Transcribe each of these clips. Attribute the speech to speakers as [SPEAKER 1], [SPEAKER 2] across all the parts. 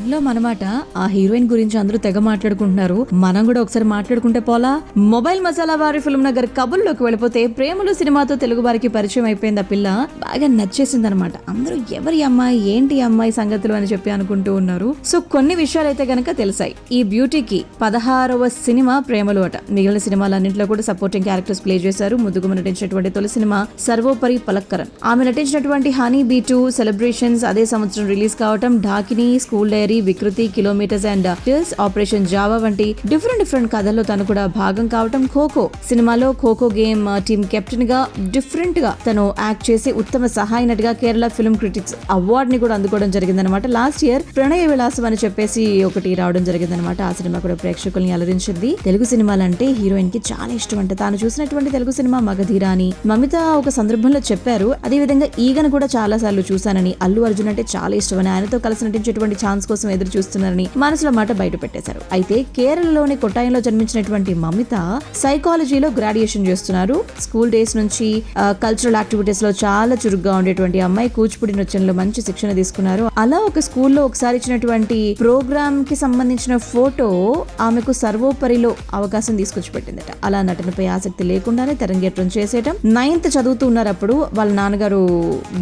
[SPEAKER 1] కథలో మనమాట ఆ హీరోయిన్ గురించి అందరూ తెగ మాట్లాడుకుంటున్నారు. మనం కూడా ఒకసారి మాట్లాడుకుంటే పోలా. మొబైల్ మసాలా వారి ఫిల్మ్ నగర్ కబుర్లోకి వెళ్ళిపోతే ప్రేమలు సినిమాతో తెలుగు వారికి పరిచయం అయిపోయింది. ఆ పిల్ల బాగా నచ్చేసింది అనమాట. అందరూ ఎవరి అమ్మాయి ఏంటి అమ్మాయి సంగతులు అని చెప్పి అనుకుంటూ ఉన్నారు. సో కొన్ని విషయాలు అయితే గనక తెలిసాయి. ఈ బ్యూటీకి 16వ సినిమా ప్రేమలు అట. మిగిలిన సినిమాలన్నింటిలో కూడా సపోర్టింగ్ క్యారెక్టర్స్ ప్లే చేశారు. ముద్దుగుమ నటించినటువంటి తొలి సినిమా సర్వోపరి పలక్కరన్. ఆమె నటించినటువంటి హనీ బీ2 సెలబ్రేషన్స్ అదే సంవత్సరం రిలీజ్ కావటం. ఢాకిని, స్కూల్ డైరీ, వికృతి, కిలోమీటర్స్ అండ్ టిల్స్, ఆపరేషన్ జావా వంటి డిఫరెంట్ కథల్లో తను కూడా భాగం కావటం. ఖోఖో సినిమాలో ఖోఖో గేమ్ టీమ్ కెప్టెన్ గా డిఫరెంట్ గా తను యాక్ట్ చేసి ఉత్తమ సహాయ నటిగా కేరళ ఫిల్మ్ క్రిటిక్స్ అవార్డ్ ని కూడా అందుకోవడం జరిగిందనమాట. లాస్ట్ ఇయర్ ప్రణయ విలాసం అని చెప్పేసి ఒకటి రావడం జరిగిందనమాట. ఆ సినిమా కూడా ప్రేక్షకుల్ని అలరించింది. తెలుగు సినిమాలంటే హీరోయిన్ కి చాలా ఇష్టం అంట. తాను చూసినటువంటి తెలుగు సినిమా మగధీర అని మమిత ఒక సందర్భంలో చెప్పారు. అదే విధంగా ఈగను కూడా చాలా సార్లు చూశానని, అల్లు అర్జున్ అంటే చాలా ఇష్టమని, ఆయనతో కలిసి నటించేటువంటి ఛాన్స్ కోసం ఎదురు చూస్తున్నారని మనసులో మాట బయట పెట్టేశారు. అయితే కేరళలోని కొట్టాయంలో జన్మించినటువంటి మమిత సైకాలజీలో గ్రాడ్యుయేషన్ చేస్తున్నారు. స్కూల్ డేస్ నుంచి కల్చరల్ యాక్టివిటీస్ లో చాలా చురుగ్గా ఉండేటువంటి అమ్మాయి. కూచిపూడి నృత్యంలో మంచి శిక్షణ తీసుకున్నారు. అలా ఒక స్కూల్లో ఒకసారి ఇచ్చినటువంటి ప్రోగ్రామ్ కి సంబంధించిన ఫోటో ఆమెకు సర్వోపరిలో అవకాశం తీసుకొచ్చి పెట్టిందట. అలా నటనపై ఆసక్తి లేకుండానే తెరంగేట్రం చేసేయటం. 9th చదువుతూ ఉన్నారు అప్పుడు. వాళ్ళ నాన్నగారు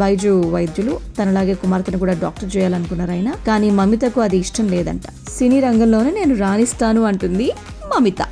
[SPEAKER 1] బైజు వైద్యులు. తనలాగే కుమార్తెను కూడా డాక్టర్ చేయాలనుకున్నారు ఆయన. కానీ మమితకు అది ఇష్టం లేదంట. సినీ రంగంలోనే నేను రాణిస్తాను అంటుంది మమిత.